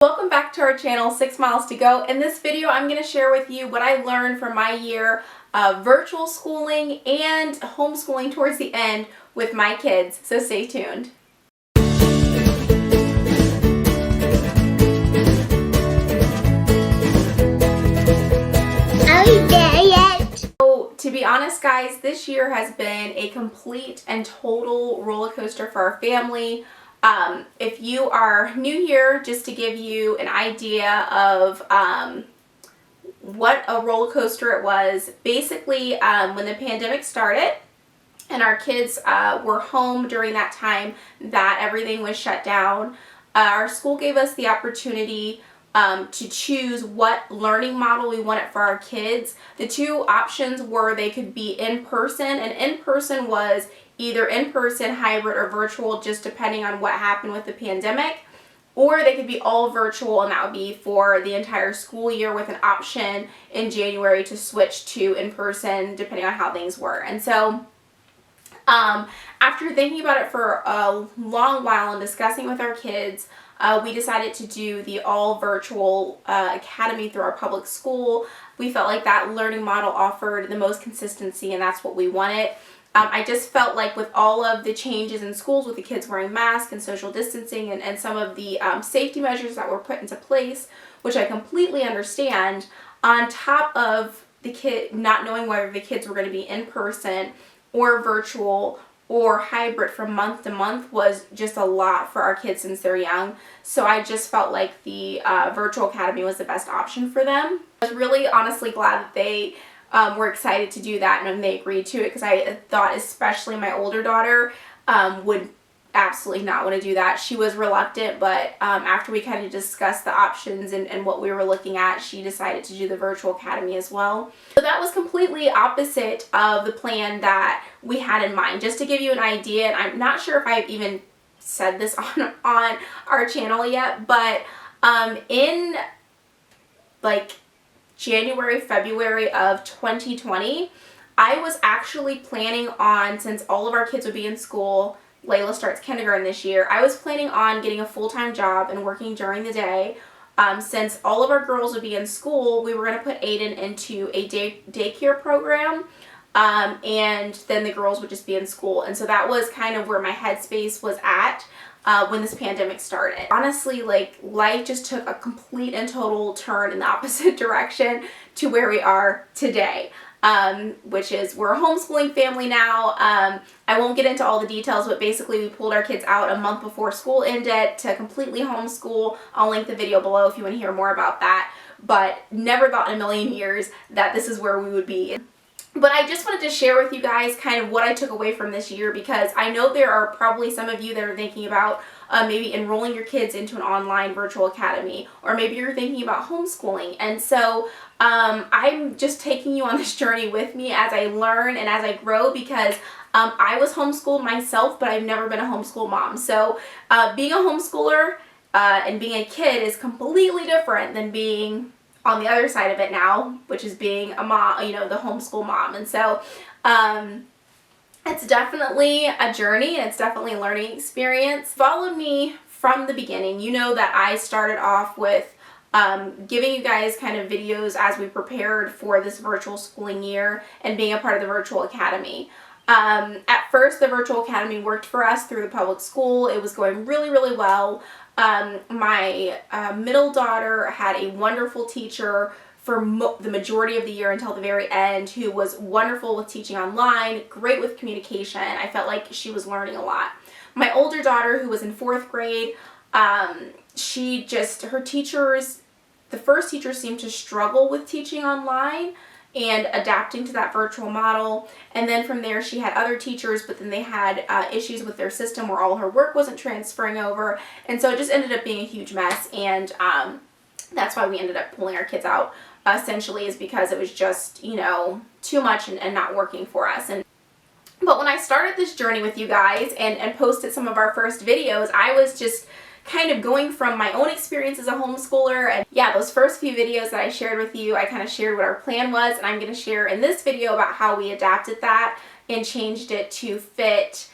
Welcome back to our channel, 6 Miles to Go. In this video, I'm going to share with you what I learned from my year of virtual schooling and homeschooling towards the end with my kids, so stay tuned. Are we there yet? So, to be honest, guys, this year has been a complete and total roller coaster for our family. If you are new here, just to give you an idea of what a roller coaster it was, basically when the pandemic started and our kids were home during that time that everything was shut down, our school gave us the opportunity to choose what learning model we wanted for our kids. The two options were they could be in person, and in person was either in person, hybrid, or virtual, just depending on what happened with the pandemic, or they could be all virtual, and that would be for the entire school year with an option in January to switch to in person depending on how things were. And so after thinking about it for a long while and discussing with our kids, we decided to do the all virtual academy through our public school. We felt like that learning model offered the most consistency, and that's what we wanted. I just felt like with all of the changes in schools with the kids wearing masks and social distancing and some of the safety measures that were put into place, which I completely understand, on top of the kid not knowing whether the kids were going to be in person or virtual or hybrid from month to month, was just a lot for our kids since they're young. So I just felt like the virtual academy was the best option for them. I was really honestly glad that they were excited to do that and they agreed to it, because I thought especially my older daughter would absolutely not want to do that. She was reluctant, but after we kind of discussed the options and what we were looking at, she decided to do the virtual academy as well. So that was completely opposite of the plan that we had in mind. Just to give you an idea, and I'm not sure if I've even said this on our channel yet, but in like January, February of 2020, I was actually planning on, since all of our kids would be in school, Layla starts kindergarten this year, I was planning on getting a full-time job and working during the day. Since all of our girls would be in school, we were going to put Aiden into a daycare program, and then the girls would just be in school. And so that was kind of where my headspace was at when this pandemic started. Honestly, like, life just took a complete and total turn in the opposite direction to where we are today. Which is we're a homeschooling family now. I won't get into all the details, but basically we pulled our kids out a month before school ended to completely homeschool. I'll link the video below if you want to hear more about that, but never thought in a million years that this is where we would be. But I just wanted to share with you guys kind of what I took away from this year, because I know there are probably some of you that are thinking about maybe enrolling your kids into an online virtual academy, or maybe you're thinking about homeschooling. And so I'm just taking you on this journey with me as I learn and as I grow, because I was homeschooled myself, but I've never been a homeschool mom. So being a homeschooler and being a kid is completely different than being on the other side of it now, which is being a mom, you know, the homeschool mom. And so it's definitely a journey, and it's definitely a learning experience. Follow me from the beginning. You know that I started off with giving you guys kind of videos as we prepared for this virtual schooling year and being a part of the virtual academy. At first, the virtual academy worked for us through the public school. It was going really, really well. My middle daughter had a wonderful teacher for the majority of the year until the very end, who was wonderful with teaching online, great with communication. I felt like she was learning a lot. My older daughter, who was in 4th grade, her teachers, the first teacher seemed to struggle with teaching online and adapting to that virtual model. And then from there she had other teachers, but then they had issues with their system where all her work wasn't transferring over. And so it just ended up being a huge mess. And that's why we ended up pulling our kids out, essentially, is because it was just, you know, too much and not working for us. But when I started this journey with you guys and posted some of our first videos, I was just kind of going from my own experience as a homeschooler. And yeah, those first few videos that I shared with you, I kind of shared what our plan was, and I'm going to share in this video about how we adapted that and changed it to fit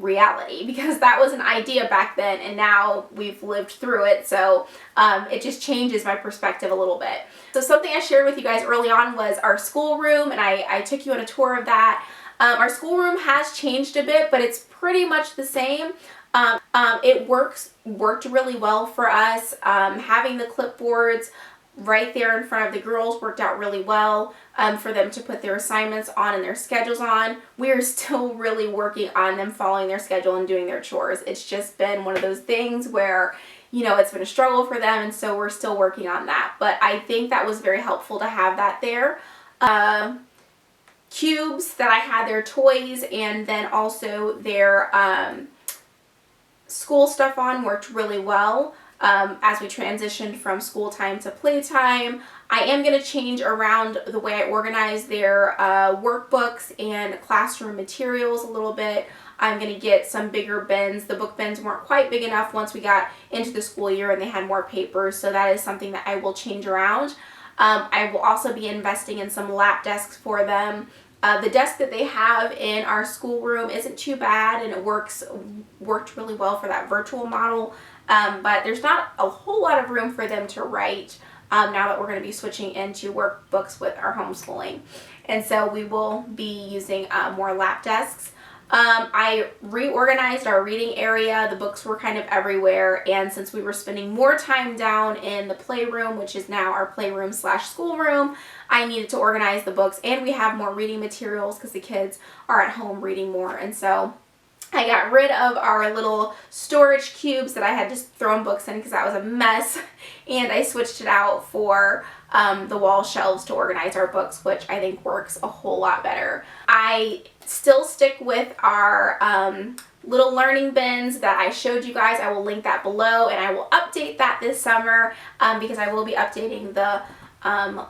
reality, because that was an idea back then and now we've lived through it. So it just changes my perspective a little bit. So something I shared with you guys early on was our schoolroom, and I took you on a tour of that. Our schoolroom has changed a bit, but it's pretty much the same. It worked really well for us. Having the clipboards right there in front of the girls worked out really well for them to put their assignments on and their schedules on. We are still really working on them following their schedule and doing their chores. It's just been one of those things where, you know, it's been a struggle for them, and so we're still working on that. But I think that was very helpful to have that there. Cubes that I had their toys and then also their school stuff on worked really well. As we transitioned from school time to playtime. I am going to change around the way I organize their workbooks and classroom materials a little bit. I'm going to get some bigger bins. The book bins weren't quite big enough once we got into the school year and they had more papers, so that is something that I will change around. I will also be investing in some lap desks for them. The desk that they have in our schoolroom isn't too bad, and it worked really well for that virtual model. But there's not a whole lot of room for them to write now that we're going to be switching into workbooks with our homeschooling. And so we will be using more lap desks. I reorganized our reading area. The books were kind of everywhere, and since we were spending more time down in the playroom, which is now our playroom / schoolroom, I needed to organize the books, and we have more reading materials because the kids are at home reading more. And so I got rid of our little storage cubes that I had just thrown books in because that was a mess, and I switched it out for the wall shelves to organize our books, which I think works a whole lot better. I still stick with our little learning bins that I showed you guys. I will link that below, and I will update that this summer because I will be updating the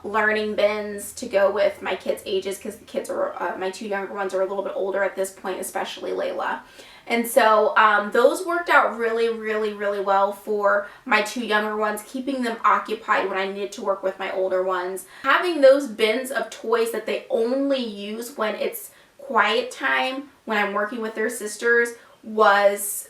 learning bins to go with my kids' ages, because the kids are, my two younger ones are a little bit older at this point, especially Layla. And so those worked out really, really, really well for my two younger ones, keeping them occupied when I needed to work with my older ones. Having those bins of toys that they only use when it's quiet time, when I'm working with their sisters, was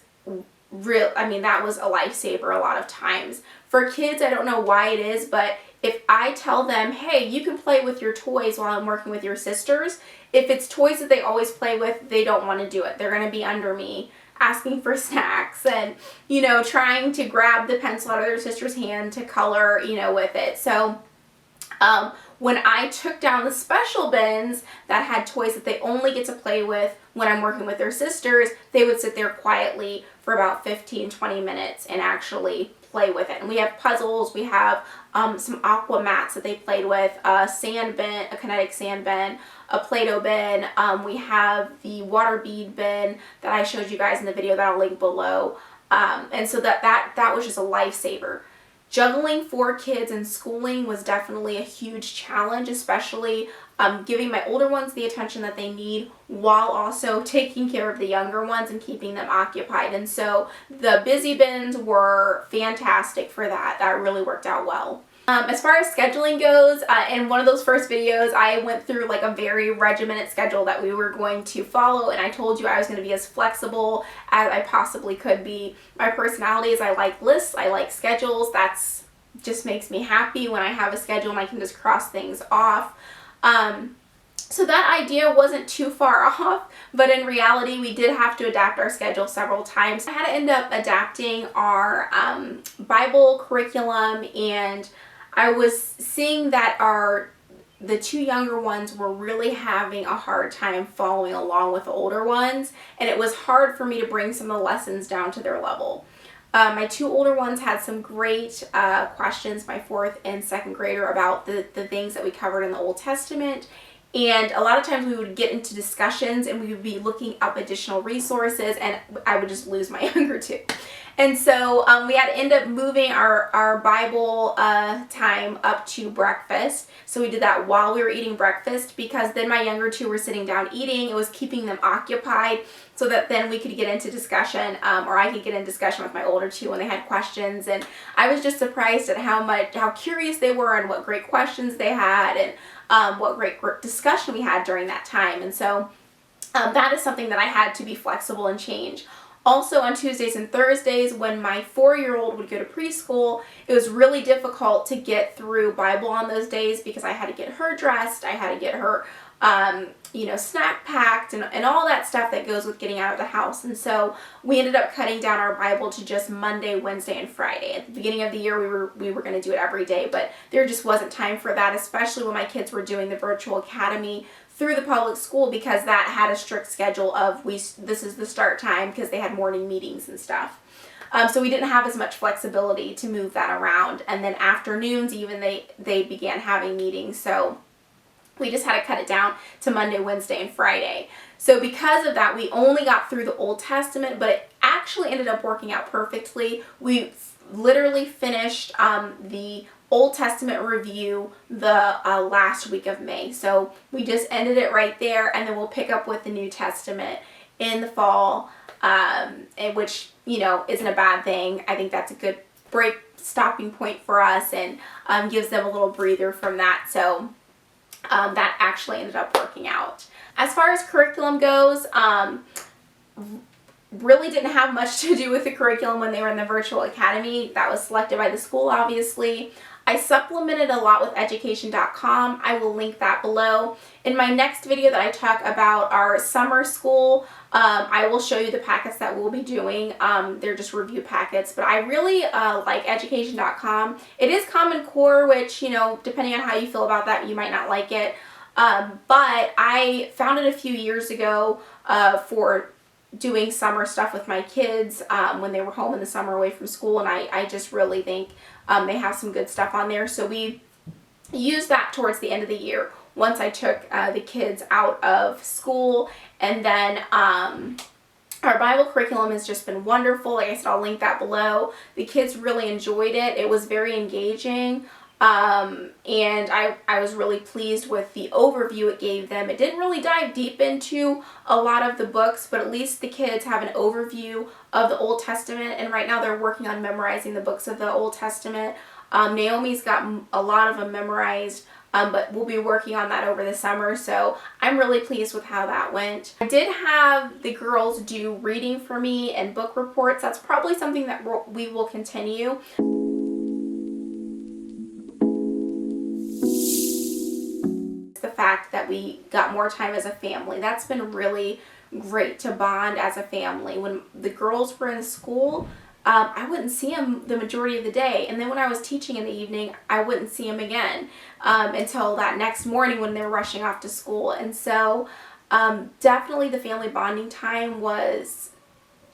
real. I mean, that was a lifesaver a lot of times. For kids, I don't know why it is, but if I tell them, hey, you can play with your toys while I'm working with your sisters, if it's toys that they always play with, they don't want to do it. They're going to be under me asking for snacks and, you know, trying to grab the pencil out of their sister's hand to color, you know, with it. So when I took down the special bins that had toys that they only get to play with when I'm working with their sisters, they would sit there quietly for about 15-20 minutes and actually play with it. And we have puzzles, we have some aqua mats that they played with, a sand bin, a kinetic sand bin, a Play-Doh bin. We have the water bead bin that I showed you guys in the video that I'll link below. And so that was just a lifesaver. Juggling 4 kids and schooling was definitely a huge challenge, especially giving my older ones the attention that they need while also taking care of the younger ones and keeping them occupied. And so the busy bins were fantastic for that. That really worked out well. As far as scheduling goes, in one of those first videos, I went through like a very regimented schedule that we were going to follow, and I told you I was going to be as flexible as I possibly could be. My personality is I like lists, I like schedules. That's just makes me happy when I have a schedule and I can just cross things off. So that idea wasn't too far off, but in reality we did have to adapt our schedule several times. I had to end up adapting our Bible curriculum, and I was seeing that the two younger ones were really having a hard time following along with the older ones, and it was hard for me to bring some of the lessons down to their level. My two older ones had some great questions, my 4th and 2nd grader, about the things that we covered in the Old Testament. And a lot of times we would get into discussions and we would be looking up additional resources, and I would just lose my younger two. And so we had to end up moving our Bible time up to breakfast. So we did that while we were eating breakfast, because then my younger two were sitting down eating. It was keeping them occupied so that then we could get into discussion, or I could get in discussion with my older two when they had questions. And I was just surprised at how curious they were and what great questions they had, and what great discussion we had during that time. And so that is something that I had to be flexible and change. Also, on Tuesdays and Thursdays, when my 4-year-old would go to preschool, it was really difficult to get through Bible on those days because I had to get her dressed, I had to get her, snack packed, and all that stuff that goes with getting out of the house. And so we ended up cutting down our Bible to just Monday, Wednesday, and Friday. At the beginning of the year, we were going to do it every day, but there just wasn't time for that, especially when my kids were doing the virtual academy through the public school, because that had a strict schedule of this is the start time because they had morning meetings and stuff. So we didn't have as much flexibility to move that around. And then afternoons even they began having meetings. So we just had to cut it down to Monday, Wednesday, and Friday. So because of that, we only got through the Old Testament, but it actually ended up working out perfectly. We literally finished the Old Testament review the last week of May. So we just ended it right there, and then we'll pick up with the New Testament in the fall, which, isn't a bad thing. I think that's a good stopping point for us, and gives them a little breather from that. So that actually ended up working out. As far as curriculum goes, really didn't have much to do with the curriculum when they were in the virtual academy. That was selected by the school, obviously. I supplemented a lot with education.com. I will link that below. In my next video that I talk about our summer school, I will show you the packets that we'll be doing. They're just review packets, but I really like education.com. It is Common Core, which, depending on how you feel about that, you might not like it. But I found it a few years ago for doing summer stuff with my kids when they were home in the summer away from school, and I just really think they have some good stuff on there. So we used that towards the end of the year once I took the kids out of school. And then our Bible curriculum has just been wonderful. Like I said, I'll link that below. The kids really enjoyed it. It was very engaging. And I was really pleased with the overview it gave them. It didn't really dive deep into a lot of the books, but at least the kids have an overview of the Old Testament, and right now they're working on memorizing the books of the Old Testament. Naomi's got a lot of them memorized, but we'll be working on that over the summer, so I'm really pleased with how that went. I did have the girls do reading for me and book reports. That's probably something that we will continue. The fact that we got more time as a family, that's been really great to bond as a family. When the girls were in school, I wouldn't see them the majority of the day, and then when I was teaching in the evening, I wouldn't see them again until that next morning when they were rushing off to school. And so definitely the family bonding time was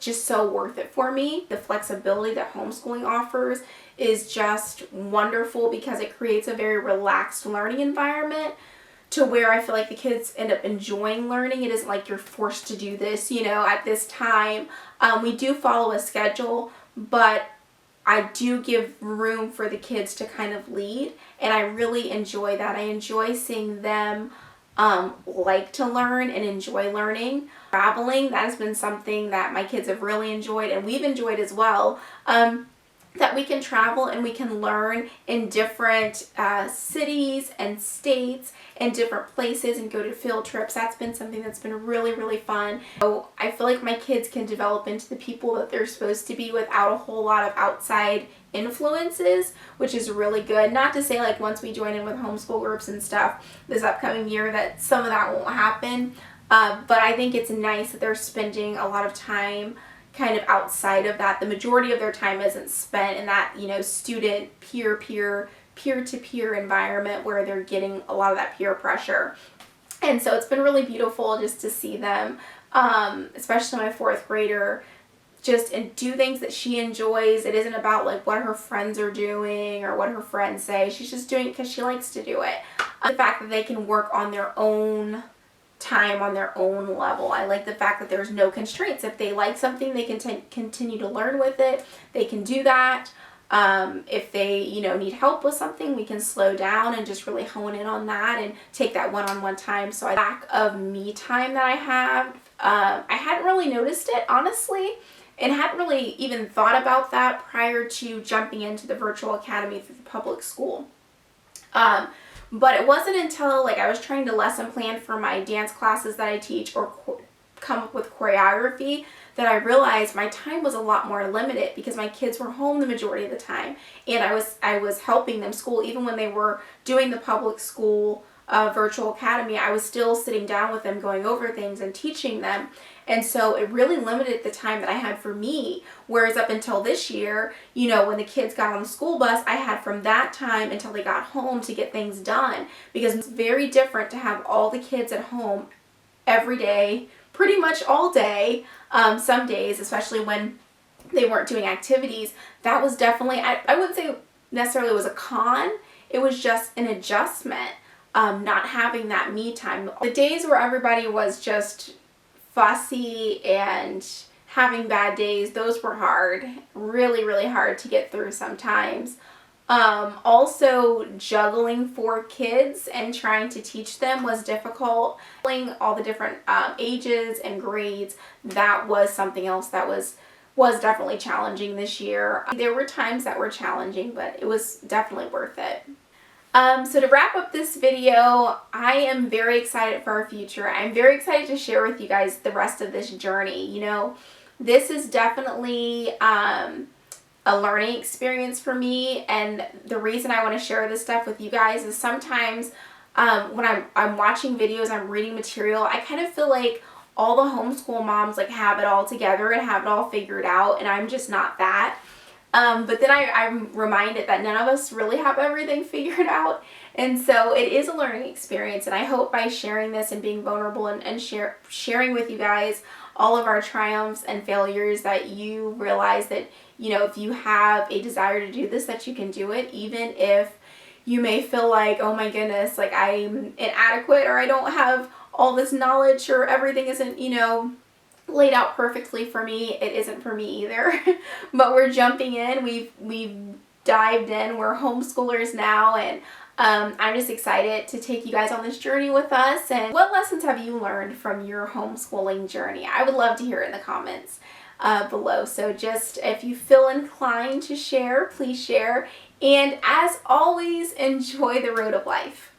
just so worth it for me. The flexibility that homeschooling offers is just wonderful because it creates a very relaxed learning environment to where I feel like the kids end up enjoying learning. It isn't like you're forced to do this, at this time. We do follow a schedule, but I do give room for the kids to kind of lead, and I really enjoy that. I enjoy seeing them like to learn and enjoy learning. Traveling, that has been something that my kids have really enjoyed, and we've enjoyed as well. That we can travel and we can learn in different cities and states and different places and go to field trips. That's been something that's been really, really fun. So I feel like my kids can develop into the people that they're supposed to be without a whole lot of outside influences, which is really good. Not to say like once we join in with homeschool groups and stuff this upcoming year that some of that won't happen, but I think it's nice that they're spending a lot of time kind of outside of that. The majority of their time isn't spent in that, student peer-to-peer environment where they're getting a lot of that peer pressure. And so it's been really beautiful just to see them, especially my 4th grader, just do things that she enjoys. It isn't about like what her friends are doing or what her friends say. She's just doing it because she likes to do it. The fact that they can work on their own time on their own level. I like the fact that there's no constraints. If they like something, they can continue to learn with it. They can do that. If they, need help with something, we can slow down and just really hone in on that and take that one-on-one time. So lack of me time that I have, I hadn't really noticed it, honestly, and hadn't really even thought about that prior to jumping into the virtual academy through the public school. But it wasn't until I was trying to lesson plan for my dance classes that I teach or come up with choreography that I realized my time was a lot more limited because my kids were home the majority of the time, and I was helping them school. Even when they were doing the public school virtual academy, I was still sitting down with them, going over things and teaching them. And so it really limited the time that I had for me. Whereas up until this year, you know, when the kids got on the school bus, I had from that time until they got home to get things done, because it's very different to have all the kids at home every day, pretty much all day. Some days, especially when they weren't doing activities, that was definitely, I wouldn't say necessarily it was a con, it was just an adjustment, not having that me time. The days where everybody was just fussy and having bad days, those were hard, really, really hard to get through sometimes. Also juggling 4 kids and trying to teach them was difficult. All the different ages and grades, that was something else that was definitely challenging this year. There were times that were challenging, but it was definitely worth it. So to wrap up this video, I am very excited for our future. I'm very excited to share with you guys the rest of this journey. You know, this is definitely a learning experience for me, and the reason I want to share this stuff with you guys is sometimes when I'm watching videos, I'm reading material, I kind of feel like all the homeschool moms like have it all together and have it all figured out, and I'm just not that. But then I'm reminded that none of us really have everything figured out, and so it is a learning experience, and I hope by sharing this and being vulnerable and sharing with you guys all of our triumphs and failures, that you realize that, you know, if you have a desire to do this, that you can do it, even if you may feel like, oh my goodness, like I'm inadequate, or I don't have all this knowledge, or everything isn't, you know, laid out perfectly for me. It isn't for me either. But we're jumping in. We've dived in. We're homeschoolers now, and I'm just excited to take you guys on this journey with us. And what lessons have you learned from your homeschooling journey? I would love to hear it in the comments below. So just, if you feel inclined to share, please share. And as always, enjoy the road of life.